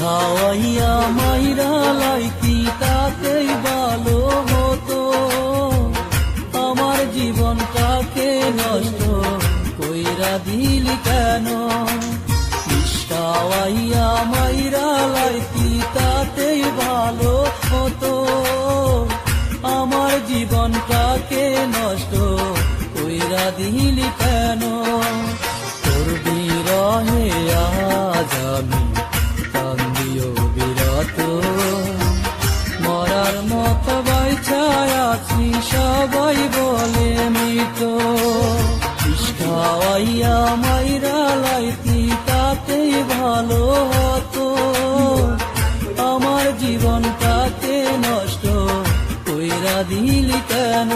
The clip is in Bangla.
খাওয়াইয়া মাইরা লাইতি তাতেই ভালো হতো, আমার জীবনটাকে নষ্ট কইরা দিলি কেন? খাওয়াইয়া মাইরা লাইতি তাতেই ভালো হতো, আমার জীবনটাকে নষ্ট কইরা দিলি কেন? তোর বিরহে আজ আমি কান্দিও বিরত, মরার মত বাইছায় আছি সবাই বলে মৃত। খাওয়াইয়া মাইরা লাইতি তাতেই ভালো হতো, আমার জীবনটাকে নষ্ট কইরা দিলি কেন?